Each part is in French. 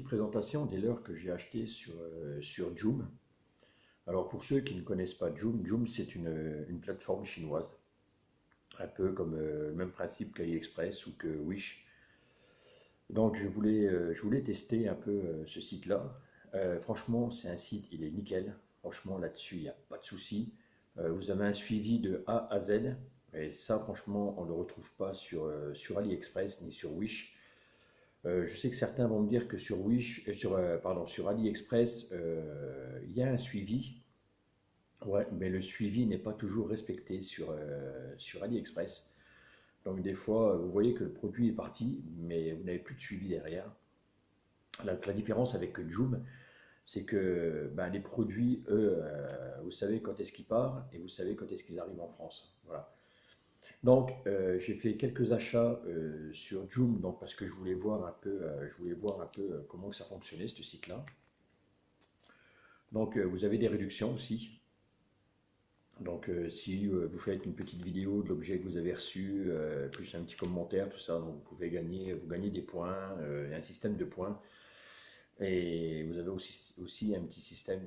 présentation des leurres que j'ai achetées sur Joom. Alors pour ceux qui ne connaissent pas Joom, Joom c'est une plateforme chinoise, un peu comme le même principe qu'AliExpress ou que Wish. Donc je voulais tester un peu ce site-là. Franchement, c'est un site, il est nickel. Franchement, là-dessus, il n'y a pas de souci. Vous avez un suivi de A à Z. Et ça, franchement, on ne le retrouve pas sur AliExpress ni sur Wish. Je sais que certains vont me dire que sur Wish, sur AliExpress, il y a un suivi. Ouais, mais le suivi n'est pas toujours respecté sur AliExpress. Donc des fois, vous voyez que le produit est parti, mais vous n'avez plus de suivi derrière. La différence avec Joom, c'est que ben, les produits, eux, vous savez quand est-ce qu'ils partent et vous savez quand est-ce qu'ils arrivent en France. Voilà. Donc, j'ai fait quelques achats sur Joom, donc parce que je voulais voir un peu comment que ça fonctionnait ce site-là. Donc, vous avez des réductions aussi. Donc, si vous faites une petite vidéo de l'objet que vous avez reçu, plus un petit commentaire, tout ça, donc vous gagnez des points, il y a un système de points. Et vous avez aussi un petit système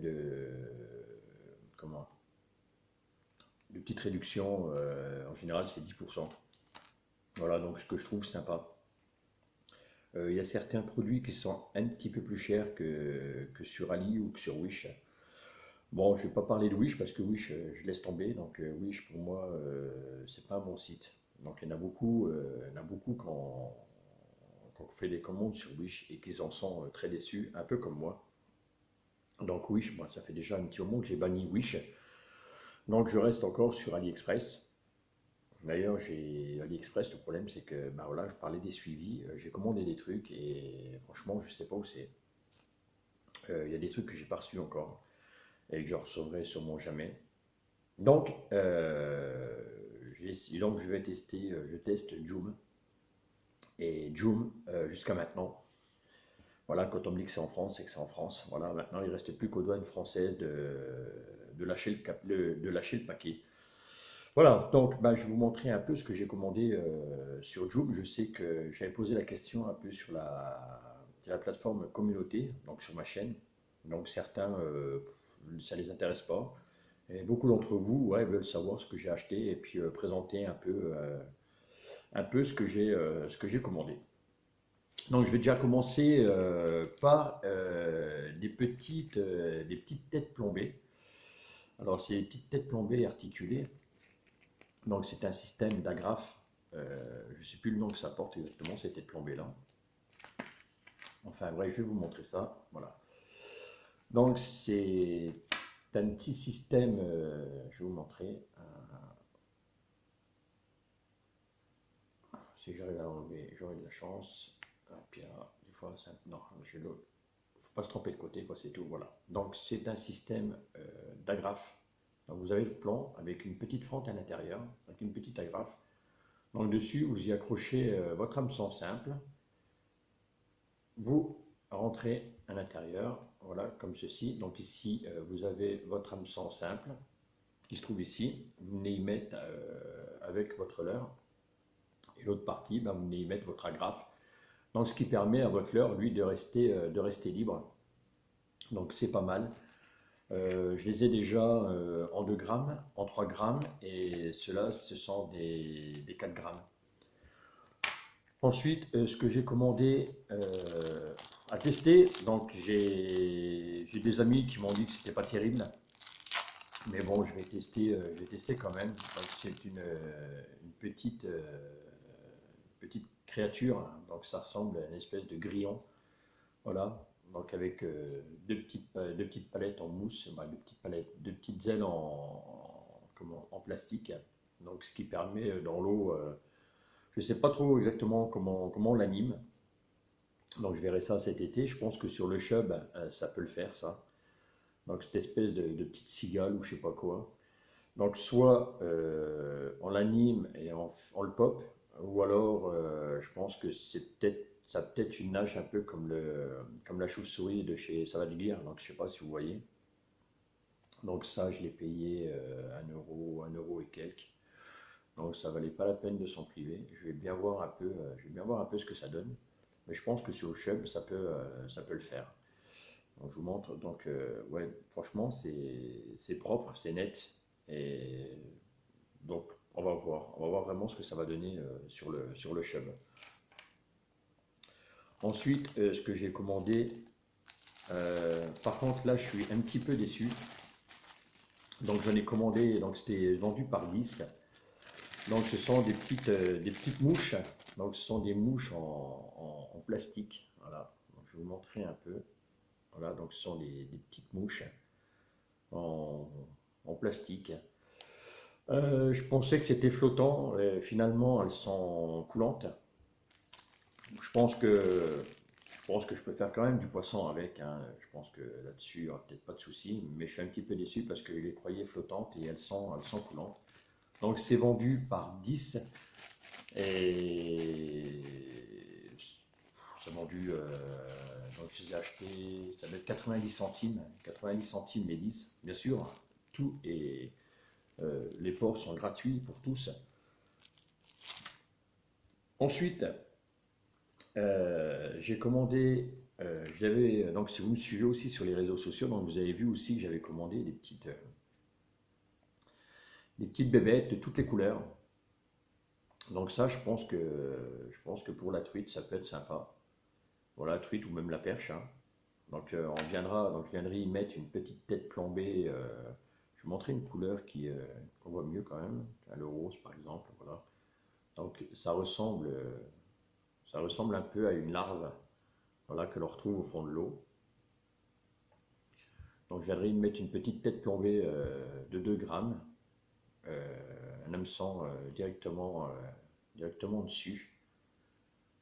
comment, de petite réduction, en général c'est 10%. Voilà, donc ce que je trouve sympa. Il y a certains produits qui sont un petit peu plus chers que sur Ali ou que sur Wish. Bon, je ne vais pas parler de Wish parce que Wish, je laisse tomber. Donc Wish, pour moi, c'est pas un bon site. Donc il y en a beaucoup quand on fait des commandes sur Wish et qu'ils en sont très déçus, un peu comme moi. Donc Wish, moi, ça fait déjà un petit moment que j'ai banni Wish. Donc je reste encore sur AliExpress. D'ailleurs, j'ai AliExpress, le problème c'est que, bah voilà, je parlais des suivis, j'ai commandé des trucs et franchement, je sais pas où c'est. Il y a des trucs que j'ai pas reçus encore et que je recevrai sûrement jamais. Donc, donc je vais tester, je teste Joom. Et Joom, jusqu'à maintenant, voilà, quand on me dit que c'est en France, c'est que c'est en France. Voilà, maintenant il ne reste plus qu'aux douanes françaises de lâcher de lâcher le paquet. Voilà, donc bah, je vais vous montrer un peu ce que j'ai commandé sur Joom. Je sais que j'avais posé la question un peu sur la plateforme communauté, donc sur ma chaîne. Donc certains, ça ne les intéresse pas. Et beaucoup d'entre vous ouais, veulent savoir ce que j'ai acheté et puis présenter un peu ce que j'ai commandé. Donc je vais déjà commencer par des petites têtes plombées. Alors c'est des petites têtes plombées articulées. Donc c'est un système d'agrafes. Je ne sais plus le nom que ça porte exactement, ces têtes plombées là. Enfin bref, je vais vous montrer ça. Voilà. Donc c'est un petit système, je vais vous montrer. Si j'arrive à l'enlever, j'aurai de la chance. Et puis des fois, non, il ne faut pas se tromper de côté, quoi, c'est tout. Voilà. Donc c'est un système d'agrafes. Donc vous avez le plan avec une petite fente à l'intérieur, avec une petite agrafe. Donc dessus, vous y accrochez votre hameçon simple. Vous rentrez à l'intérieur, voilà, comme ceci. Donc ici, vous avez votre hameçon simple qui se trouve ici. Vous venez y mettre avec votre leurre. Et l'autre partie, ben, vous venez y mettre votre agrafe. Donc ce qui permet à votre leurre, lui, de rester libre. Donc c'est pas mal. Je les ai déjà en 2 grammes, en 3 grammes, et ceux-là, ce sont des 4 grammes. Ensuite, ce que j'ai commandé à tester, donc j'ai des amis qui m'ont dit que c'était pas terrible, mais bon, je vais tester quand même. Donc c'est une petite créature, hein. Donc ça ressemble à une espèce de grillon, voilà. Donc avec deux petites palettes en mousse, bah, deux petites ailes en plastique. Donc ce qui permet dans l'eau, je ne sais pas trop exactement comment on l'anime. Donc je verrai ça cet été. Je pense que sur le Chub, ça peut le faire ça. Donc cette espèce de petite cigale ou je sais pas quoi. Donc soit on l'anime et on le pop, ou alors je pense que ça a peut-être une nage un peu comme la chauve-souris de chez Savage Gear. Donc je sais pas si vous voyez. Donc ça je l'ai payé 1 euro et quelques. Donc ça valait pas la peine de s'en priver. Je vais bien voir un peu ce que ça donne. mais je pense que sur le chub, ça peut le faire. Donc, je vous montre. Donc, ouais, franchement, c'est propre, c'est net. Et donc, on va voir. On va voir vraiment ce que ça va donner sur le chub. Ensuite, ce que j'ai commandé, par contre, là, je suis un petit peu déçu. Donc, j'en ai commandé, donc c'était vendu par 10. Donc, ce sont des petites mouches. Donc, ce sont des mouches en plastique. Voilà. Donc, je vais vous montrer un peu. Voilà, donc ce sont des petites mouches en, en plastique. Je pensais que c'était flottant, et finalement elles sont coulantes. Je pense que je peux faire quand même du poisson avec, hein. Je pense que là-dessus il n'y aura peut-être pas de souci, mais je suis un petit peu déçu parce que je les croyais flottantes et elles sont coulantes. Donc c'est vendu par 10 et c'est vendu, donc je les ai achetés, ça doit être 90 centimes les 10, bien sûr, tout est, les ports sont gratuits pour tous. Ensuite, j'ai commandé, donc si vous me suivez aussi sur les réseaux sociaux, donc vous avez vu aussi que j'avais commandé des petites bébêtes de toutes les couleurs. Donc ça, je pense que pour la truite, ça peut être sympa. Voilà, la truite ou même la perche, hein. Donc, donc je viendrai y mettre une petite tête plombée. Je vais montrer une couleur qu'on voit mieux quand même, le rose par exemple. Voilà. Donc ça ressemble un peu à une larve, voilà, que l'on retrouve au fond de l'eau. Donc je viendrai y mettre une petite tête plombée de 2 grammes, un hameçon directement dessus.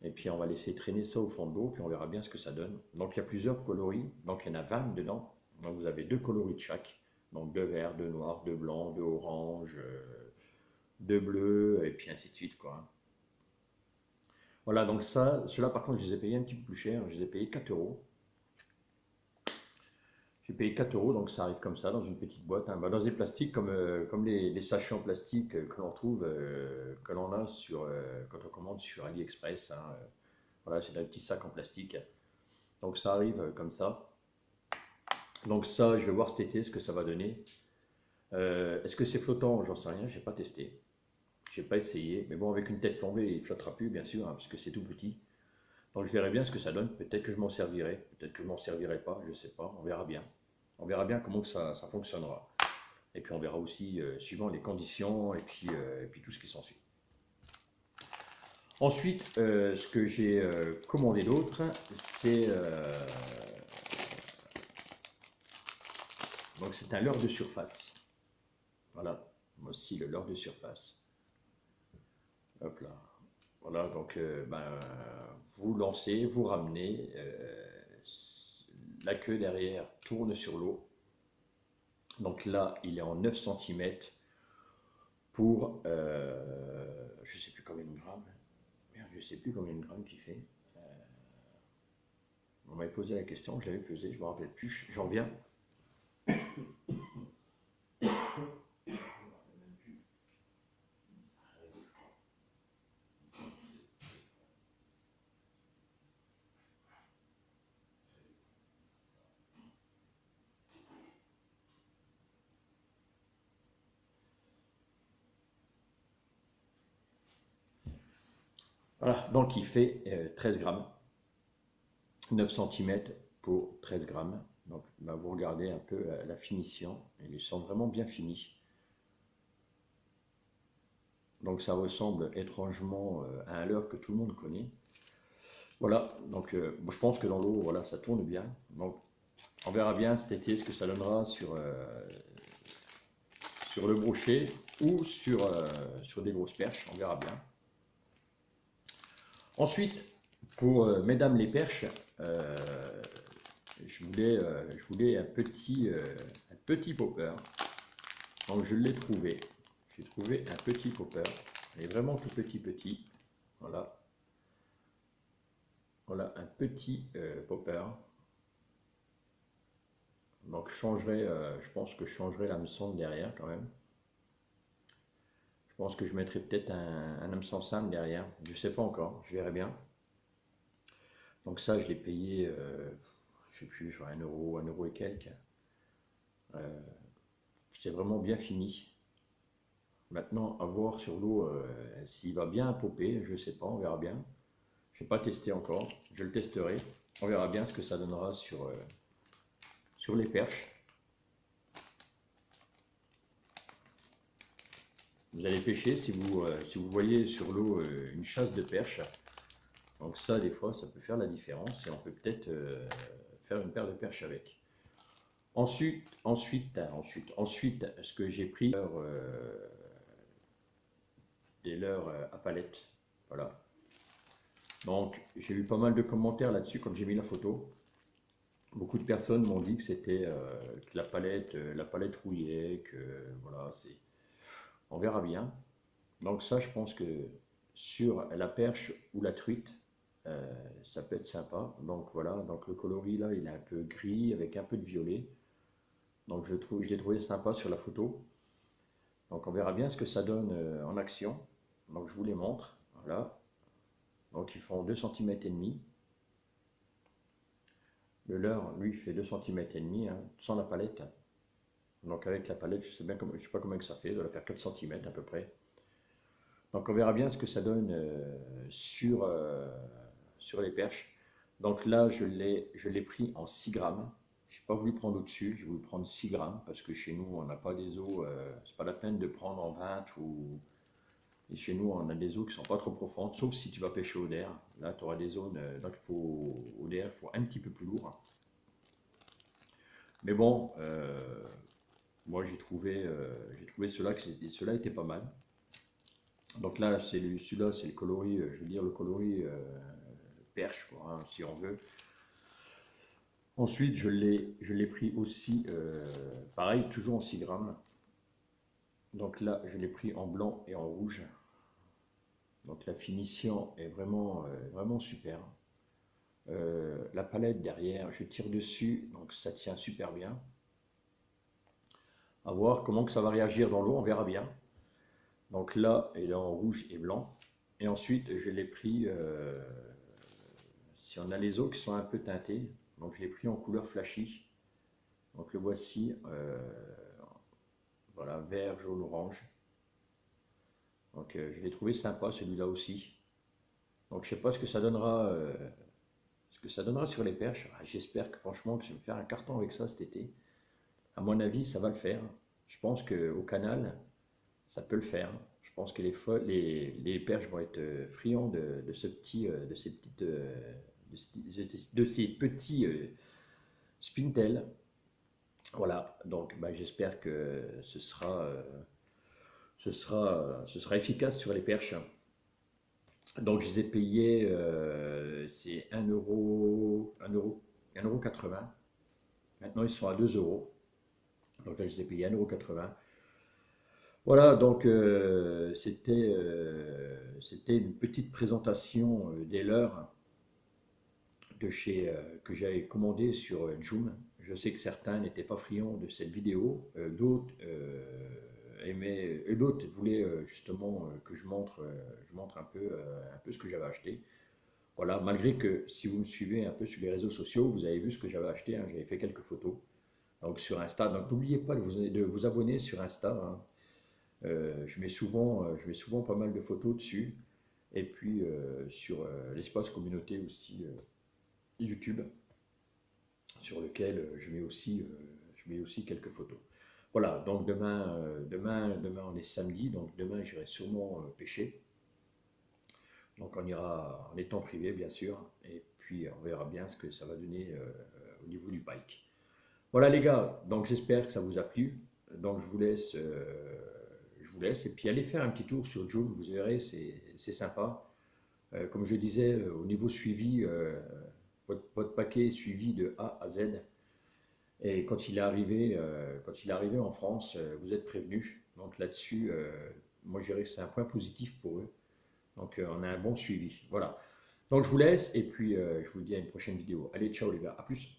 Et puis on va laisser traîner ça au fond de l'eau, puis on verra bien ce que ça donne. Donc il y a plusieurs coloris, donc il y en a 20 dedans. Donc vous avez 2 coloris de chaque. Donc 2 verts, 2 noirs, 2 blancs, 2 oranges, 2 bleus, et puis ainsi de suite, quoi. Voilà, donc ça, ceux-là par contre je les ai payés un petit peu plus cher, je les ai payés 4 euros. J'ai payé 4 euros, donc ça arrive comme ça, dans une petite boîte, hein. Bah, dans des plastiques comme les sachets en plastique que l'on trouve, que l'on a quand on commande sur AliExpress, hein. Voilà, c'est un petit sac en plastique. Donc ça arrive comme ça. Donc ça, je vais voir cet été ce que ça va donner. Est-ce que c'est flottant? J'en sais rien, je n'ai pas testé. Je n'ai pas essayé. Mais bon, avec une tête plombée, il ne flottera plus, bien sûr, hein, parce que c'est tout petit. Donc je verrai bien ce que ça donne. Peut-être que je m'en servirai, peut-être que je m'en servirai pas, je ne sais pas. On verra bien. On verra bien comment que ça fonctionnera. Et puis on verra aussi, suivant les conditions et puis tout ce qui s'ensuit. Ensuite, ce que j'ai commandé d'autre, c'est donc c'est un leurre de surface. Voilà, aussi le leurre de surface. Hop là. Voilà, donc vous lancez, vous ramenez, la queue derrière tourne sur l'eau. Donc là, il est en 9 cm pour, je ne sais plus combien de grammes. Merde, je ne sais plus combien de grammes qu'il fait. On m'avait posé la question, je l'avais pesé, je ne me rappelle plus. J'en reviens. Voilà, donc il fait 13 grammes. 9 cm pour 13 grammes. Donc bah, vous regardez un peu la finition, ils sont vraiment bien finis. Donc ça ressemble étrangement à un leurre que tout le monde connaît. Voilà, donc bon, je pense que dans l'eau, voilà, ça tourne bien. Donc on verra bien cet été ce que ça donnera sur le brochet ou sur des grosses perches, on verra bien. Ensuite, pour mesdames les perches, je voulais un petit popper. Donc je l'ai trouvé. J'ai trouvé un petit popper. Il est vraiment tout petit. Voilà. Voilà un petit popper. Donc je pense que je changerai l'hameçon derrière quand même. Je pense que je mettrai peut-être un hameçon simple derrière. Je ne sais pas encore, je verrai bien. Donc ça, je l'ai payé, je sais plus, genre 1 euro et quelques. Euh, c'est vraiment bien fini. Maintenant, à voir sur l'eau s'il va bien popper, je sais pas, on verra bien. Je n'ai pas testé encore, je le testerai. On verra bien ce que ça donnera sur les perches. Vous allez pêcher si vous voyez sur l'eau une chasse de perches. Donc ça, des fois, ça peut faire la différence et on peut peut-être faire une paire de perches avec. Ensuite, ce que j'ai pris, des leurres à palette. Voilà. Donc, j'ai eu pas mal de commentaires là-dessus, comme j'ai mis la photo. Beaucoup de personnes m'ont dit que c'était que la palette rouillait, que voilà, c'est. On verra bien. Donc ça, je pense que sur la perche ou la truite, ça peut être sympa. Donc voilà, donc le coloris là, il est un peu gris avec un peu de violet. Donc je l'ai trouvé sympa sur la photo. Donc on verra bien ce que ça donne en action. Donc je vous les montre. Voilà. Donc ils font 2,5 cm. Le leurre, lui, fait 2,5 cm hein, sans la palette. Donc avec la palette, je sais pas combien que ça fait, il doit faire 4 cm à peu près. Donc on verra bien ce que ça donne sur les perches. Donc là, je l'ai pris en 6 grammes. Je n'ai pas voulu prendre au-dessus, j'ai voulu prendre 6 grammes parce que chez nous, on n'a pas des eaux, c'est pas la peine de prendre en 20 ou. Et chez nous, on a des eaux qui sont pas trop profondes, sauf si tu vas pêcher au der. Là, tu auras des zones, donc au der, il faut un petit peu plus lourd. Mais bon, moi j'ai trouvé ceux-là étaient pas mal. Donc là, celui-là, c'est le coloris, je veux dire le coloris perche, quoi, hein, si on veut. Ensuite, je l'ai pris aussi, pareil, toujours en 6 grammes. Donc là, je l'ai pris en blanc et en rouge. Donc la finition est vraiment super. La palette derrière, je tire dessus, donc ça tient super bien. À voir comment que ça va réagir dans l'eau, on verra bien. Donc là, il est en rouge et blanc. Et ensuite, je l'ai pris, si on a les eaux qui sont un peu teintées, donc je l'ai pris en couleur flashy. Donc le voici, voilà, vert, jaune, orange. Donc je l'ai trouvé sympa celui-là aussi. Donc je sais pas ce que ça donnera sur les perches. Ah, j'espère que franchement que je vais faire un carton avec ça cet été. À mon avis, ça va le faire. Je pense qu'au canal, ça peut le faire. Je pense que les perches vont être friands de ce petit, de ces petits spintails. Voilà, donc bah, j'espère que ce sera efficace sur les perches. Donc je les ai payés, c'est 1 euro 80. Maintenant ils sont à 2 euros. Donc là je les ai payés 1,80 €. Voilà, donc c'était une petite présentation des leurres que j'avais commandé sur Joom. Je sais que certains n'étaient pas friands de cette vidéo, d'autres aimaient, et d'autres voulaient justement que je montre un peu ce que j'avais acheté. Voilà, malgré que si vous me suivez un peu sur les réseaux sociaux, vous avez vu ce que j'avais acheté, hein, j'avais fait quelques photos. Donc sur Insta, donc n'oubliez pas de vous abonner sur Insta, hein. Je mets souvent pas mal de photos dessus. Et puis sur l'espace communauté aussi YouTube, sur lequel je mets aussi quelques photos. Voilà, donc demain on est samedi, donc demain j'irai sûrement pêcher. Donc on ira en étang privé bien sûr, et puis on verra bien ce que ça va donner au niveau du pike. Voilà les gars, donc j'espère que ça vous a plu. Donc je vous laisse et puis allez faire un petit tour sur Joom, vous verrez, c'est sympa. Comme je disais, au niveau suivi, votre paquet est suivi de A à Z. Et quand il est arrivé en France, vous êtes prévenus. Donc là-dessus, moi je dirais que c'est un point positif pour eux. Donc on a un bon suivi. Voilà. Donc je vous laisse et puis je vous dis à une prochaine vidéo. Allez, ciao les gars, à plus.